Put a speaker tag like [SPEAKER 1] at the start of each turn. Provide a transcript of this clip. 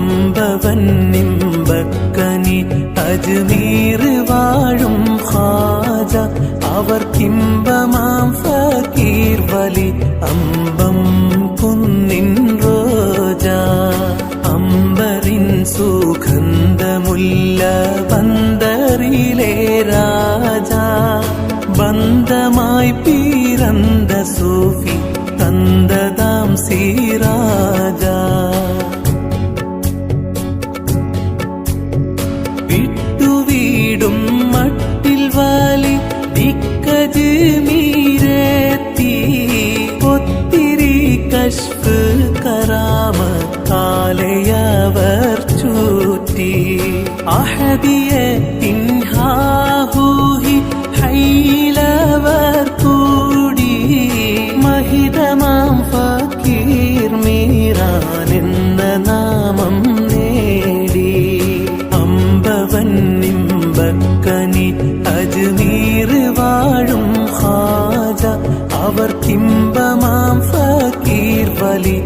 [SPEAKER 1] അമ്പവന്നിമ്പക്കനി അജ്മീർ വാഴും ഖാജ അവർക്കിമ്പമാം ഫക്കീർ വലി അമ്പം കുന്നിൻ റോജ അമ്പറിൻ സുഗന്ധമുല്ല ബന്ദറിലെ രാജ ബന്ധമായി പിറந்த സൂഫി തന്തതാം സിറാജ വിട്ടുവീടും മട്ടിൽ വാലി ദിക്കജ്മീരെത്തി ഒത്തിരി കശ്ഫ് കറാമത്താലയവർ ചൂറ്റി അഹദിയത്തിൻ ഹാഹൂഹി ഹൈലവർ കൂടി മഹിതമാം ഫക്കീർ മീറാൻ എന്ന നാമം നേടി അമ്പവന്നിമ്പക്കനി അജ്മീർ വാഴും ഖാജ അവർക്കിമ്പമാം ഫക്കീർ വലി